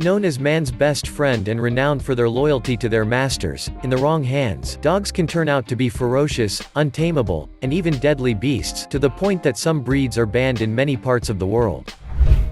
Known as man's best friend and renowned for their loyalty to their masters, in the wrong hands, dogs can turn out to be ferocious, untamable, and even deadly beasts, to the point that some breeds are banned in many parts of the world.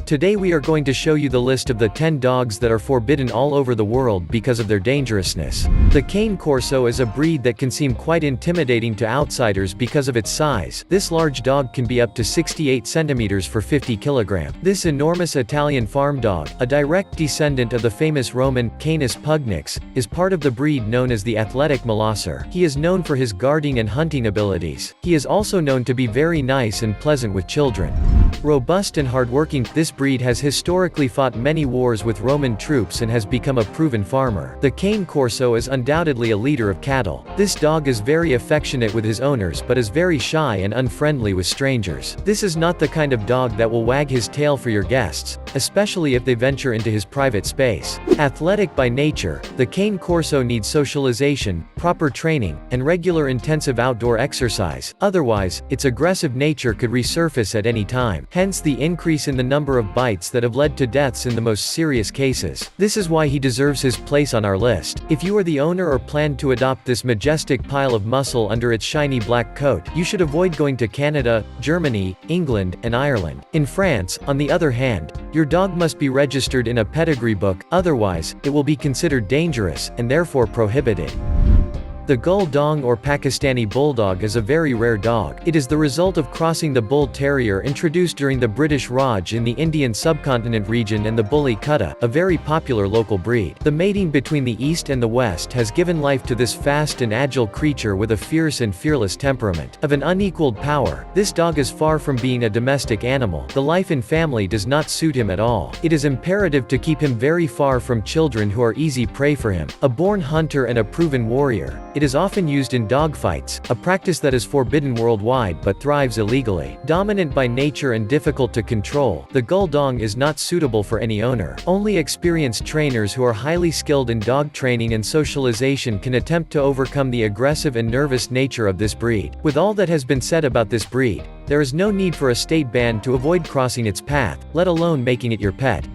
Today we are going to show you the list of the 10 dogs that are forbidden all over the world because of their dangerousness. The Cane Corso is a breed that can seem quite intimidating to outsiders because of its size. This large dog can be up to 68 centimeters for 50 kilograms. This enormous Italian farm dog, a direct descendant of the famous Roman Canis pugnax, is part of the breed known as the athletic Molosser. He is known for his guarding and hunting abilities. He is also known to be very nice and pleasant with children. Robust and hardworking, this breed has historically fought many wars with Roman troops and has become a proven farmer. The Cane Corso is undoubtedly a leader of cattle. This dog is very affectionate with his owners but is very shy and unfriendly with strangers. This is not the kind of dog that will wag his tail for your guests, especially if they venture into his private space. Athletic by nature, the Cane Corso needs socialization, proper training, and regular intensive outdoor exercise. Otherwise, its aggressive nature could resurface at any time. Hence the increase in the number of bites that have led to deaths in the most serious cases. This is why he deserves his place on our list. If you are the owner or plan to adopt this majestic pile of muscle under its shiny black coat, you should avoid going to Canada, Germany, England, and Ireland. In France, on the other hand, your dog must be registered in a pedigree book, otherwise, it will be considered dangerous, and therefore prohibited. The Gull Dong or Pakistani Bulldog is a very rare dog. It is the result of crossing the Bull Terrier introduced during the British Raj in the Indian subcontinent region and the Bully Kutta, a very popular local breed. The mating between the East and the West has given life to this fast and agile creature with a fierce and fearless temperament. Of an unequaled power, this dog is far from being a domestic animal. The life in family does not suit him at all. It is imperative to keep him very far from children who are easy prey for him. A born hunter and a proven warrior, it is often used in dogfights, a practice that is forbidden worldwide but thrives illegally. Dominant by nature and difficult to control, the Gull Dong is not suitable for any owner. Only experienced trainers who are highly skilled in dog training and socialization can attempt to overcome the aggressive and nervous nature of this breed. With all that has been said about this breed, there is no need for a state ban to avoid crossing its path, let alone making it your pet.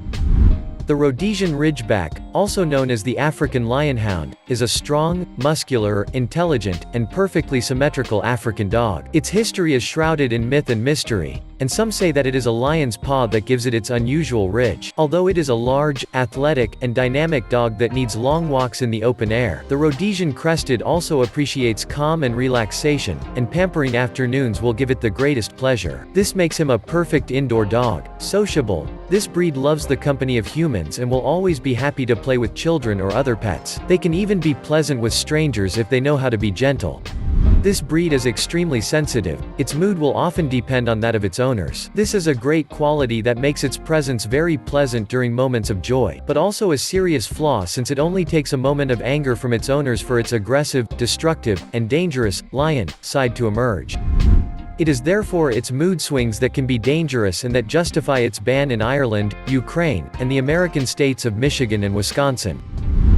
The Rhodesian Ridgeback, also known as the African Lionhound, is a strong, muscular, intelligent, and perfectly symmetrical African dog. Its history is shrouded in myth and mystery, and some say that it is a lion's paw that gives it its unusual ridge. Although it is a large, athletic, and dynamic dog that needs long walks in the open air, the Rhodesian Crested also appreciates calm and relaxation, and pampering afternoons will give it the greatest pleasure. This makes him a perfect indoor dog. Sociable, this breed loves the company of humans and will always be happy to play with children or other pets. They can even be pleasant with strangers if they know how to be gentle. This breed is extremely sensitive. Its mood will often depend on that of its owners. This is a great quality that makes its presence very pleasant during moments of joy, but also a serious flaw since it only takes a moment of anger from its owners for its aggressive, destructive, and dangerous lion side to emerge. It is therefore its mood swings that can be dangerous and that justify its ban in Ireland, Ukraine, and the American states of Michigan and Wisconsin.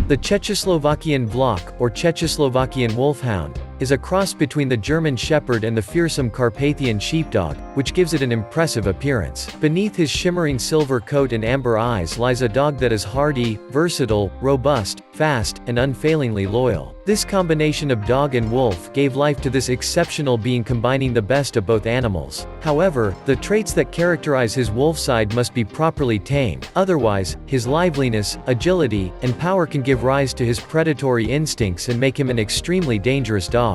The Czechoslovakian Vlok, or Czechoslovakian Wolfhound, is a cross between the German Shepherd and the fearsome Carpathian Sheepdog, which gives it an impressive appearance. Beneath his shimmering silver coat and amber eyes lies a dog that is hardy, versatile, robust, fast, and unfailingly loyal. This combination of dog and wolf gave life to this exceptional being, combining the best of both animals. However, the traits that characterize his wolf side must be properly tamed, otherwise, his liveliness, agility, and power can give rise to his predatory instincts and make him an extremely dangerous dog.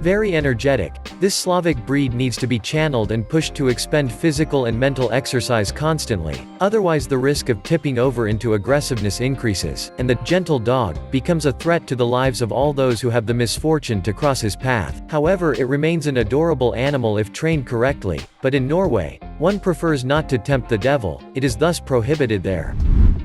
Very energetic, this Slavic breed needs to be channeled and pushed to expend physical and mental exercise constantly, otherwise the risk of tipping over into aggressiveness increases, and the gentle dog becomes a threat to the lives of all those who have the misfortune to cross his path. However, it remains an adorable animal if trained correctly, but in Norway, one prefers not to tempt the devil, it is thus prohibited there.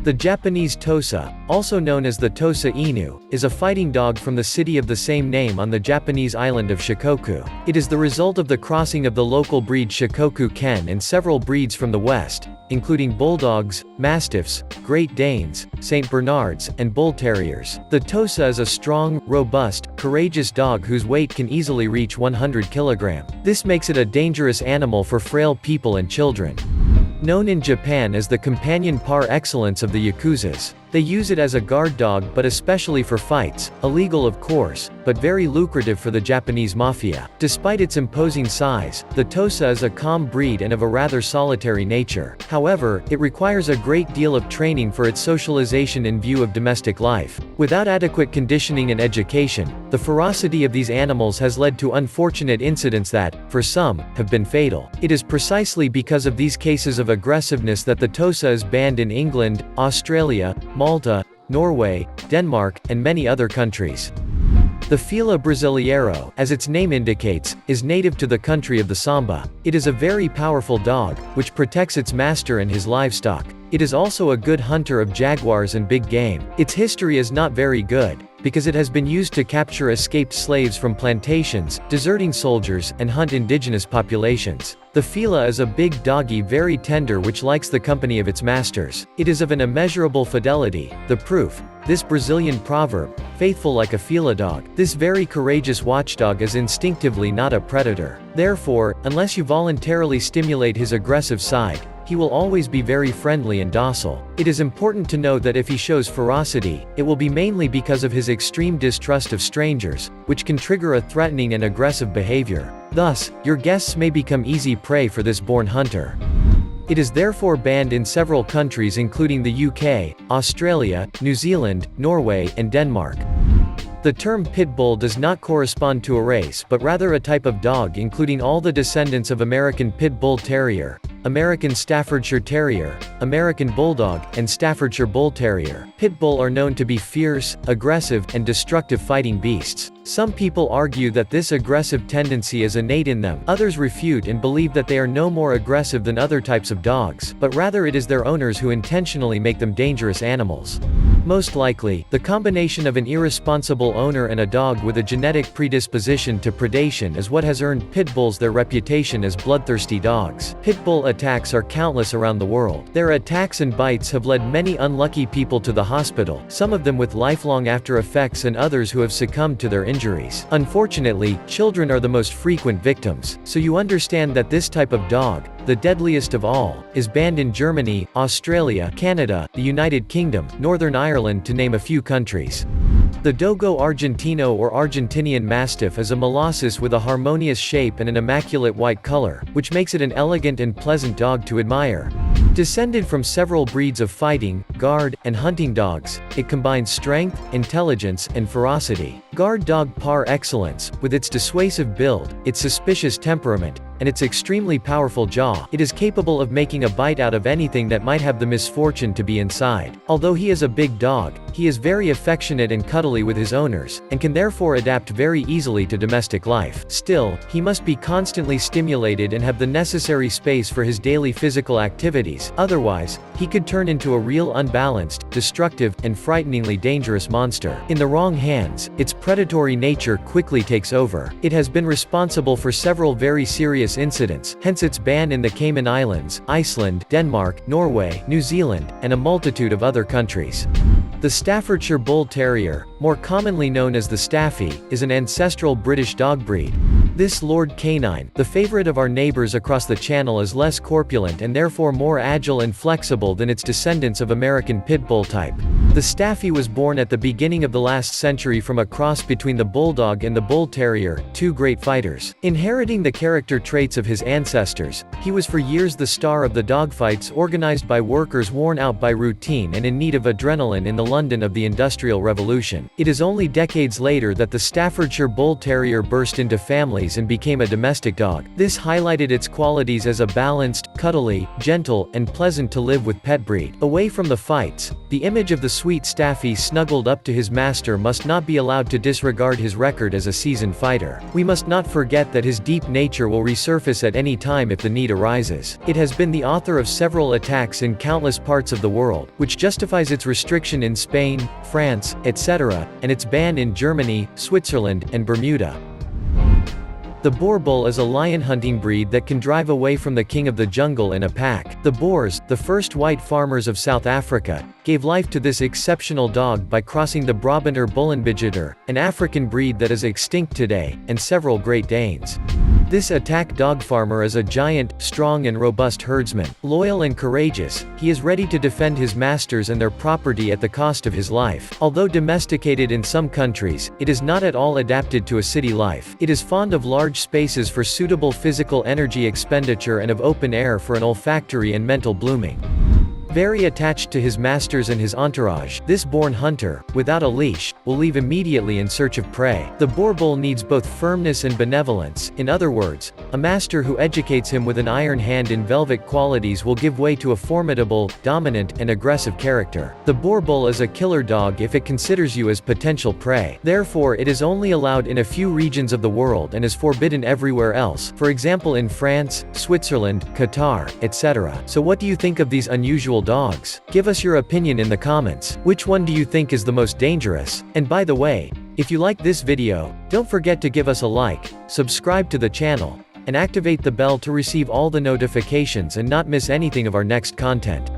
The Japanese Tosa, also known as the Tosa Inu, is a fighting dog from the city of the same name on the Japanese island of Shikoku. It is the result of the crossing of the local breed Shikoku Ken and several breeds from the West, including bulldogs, mastiffs, Great Danes, St. Bernards, and bull terriers. The Tosa is a strong, robust, courageous dog whose weight can easily reach 100 kilograms. This makes it a dangerous animal for frail people and children. Known in Japan as the companion par excellence of the Yakuzas. They use it as a guard dog but especially for fights, illegal of course, but very lucrative for the Japanese mafia. Despite its imposing size, the Tosa is a calm breed and of a rather solitary nature. However, it requires a great deal of training for its socialization in view of domestic life. Without adequate conditioning and education, the ferocity of these animals has led to unfortunate incidents that, for some, have been fatal. It is precisely because of these cases of aggressiveness that the Tosa is banned in England, Australia, Malta, Norway, Denmark, and many other countries. The Fila Brasileiro, as its name indicates, is native to the country of the Samba. It is a very powerful dog, which protects its master and his livestock. It is also a good hunter of jaguars and big game. Its history is not very good, because it has been used to capture escaped slaves from plantations, deserting soldiers, and hunt indigenous populations. The Fila is a big doggy very tender which likes the company of its masters. It is of an immeasurable fidelity, the proof, this Brazilian proverb, faithful like a Fila dog. This very courageous watchdog is instinctively not a predator. Therefore, unless you voluntarily stimulate his aggressive side, he will always be very friendly and docile. It is important to note that if he shows ferocity, it will be mainly because of his extreme distrust of strangers, which can trigger a threatening and aggressive behavior. Thus, your guests may become easy prey for this born hunter. It is therefore banned in several countries including the UK, Australia, New Zealand, Norway, and Denmark. The term pit bull does not correspond to a race but rather a type of dog including all the descendants of American Pit Bull Terrier, American Staffordshire Terrier, American Bulldog, and Staffordshire Bull Terrier. Pit bull are known to be fierce, aggressive, and destructive fighting beasts. Some people argue that this aggressive tendency is innate in them. Others refute and believe that they are no more aggressive than other types of dogs, but rather it is their owners who intentionally make them dangerous animals. Most likely, the combination of an irresponsible owner and a dog with a genetic predisposition to predation is what has earned pit bulls their reputation as bloodthirsty dogs. Pit bull attacks are countless around the world. Their attacks and bites have led many unlucky people to the hospital, some of them with lifelong after effects and others who have succumbed to their injuries. Unfortunately, children are the most frequent victims, so you understand that this type of dog, the deadliest of all, is banned in Germany, Australia, Canada, the United Kingdom, Northern Ireland to name a few countries. The Dogo Argentino or Argentinian Mastiff is a molossus with a harmonious shape and an immaculate white color, which makes it an elegant and pleasant dog to admire. Descended from several breeds of fighting, guard, and hunting dogs, it combines strength, intelligence, and ferocity. Guard dog par excellence, with its dissuasive build, its suspicious temperament, and its extremely powerful jaw, it is capable of making a bite out of anything that might have the misfortune to be inside. Although he is a big dog, he is very affectionate and cuddly with his owners, and can therefore adapt very easily to domestic life. Still, he must be constantly stimulated and have the necessary space for his daily physical activities, otherwise, he could turn into a real unbalanced, destructive, and frighteningly dangerous monster. In the wrong hands, its predatory nature quickly takes over. It has been responsible for several very serious incidents, hence its ban in the Cayman Islands, Iceland, Denmark, Norway, New Zealand, and a multitude of other countries. The Staffordshire Bull Terrier, more commonly known as the Staffy, is an ancestral British dog breed. This Lord Canine, the favorite of our neighbors across the channel, is less corpulent and therefore more agile and flexible than its descendants of American Pit Bull type. The Staffy was born at the beginning of the last century from a cross between the Bulldog and the Bull Terrier, two great fighters. Inheriting the character traits of his ancestors, he was for years the star of the dogfights organized by workers worn out by routine and in need of adrenaline in the London of the Industrial Revolution. It is only decades later that the Staffordshire Bull Terrier burst into families and became a domestic dog. This highlighted its qualities as a balanced, cuddly, gentle, and pleasant to live with pet breed. Away from the fights, the image of the sweet Staffy snuggled up to his master must not be allowed to disregard his record as a seasoned fighter. We must not forget that his deep nature will resurface at any time if the need arises. It has been the author of several attacks in countless parts of the world, which justifies its restriction in Spain, France, etc., and its ban in Germany, Switzerland, and Bermuda. The Boer Bull is a lion hunting breed that can drive away from the king of the jungle in a pack. The Boers, the first white farmers of South Africa, gave life to this exceptional dog by crossing the Brabanter Bullenbijiter, an African breed that is extinct today, and several Great Danes. This attack dog farmer is a giant, strong and robust herdsman. Loyal and courageous, he is ready to defend his masters and their property at the cost of his life. Although domesticated in some countries, it is not at all adapted to a city life. It is fond of large spaces for suitable physical energy expenditure and of open air for an olfactory and mental blooming. Very attached to his masters and his entourage, this born hunter, without a leash, will leave immediately in search of prey. The boar bull needs both firmness and benevolence. In other words, a master who educates him with an iron hand in velvet qualities will give way to a formidable, dominant, and aggressive character. The boar bull is a killer dog if it considers you as potential prey. Therefore, it is only allowed in a few regions of the world and is forbidden everywhere else, for example in France, Switzerland, Qatar, etc. So what do you think of these unusual dogs? Give us your opinion in the comments. Which one do you think is the most dangerous? And by the way, if you like this video, don't forget to give us a like, subscribe to the channel, and activate the bell to receive all the notifications and not miss anything of our next content.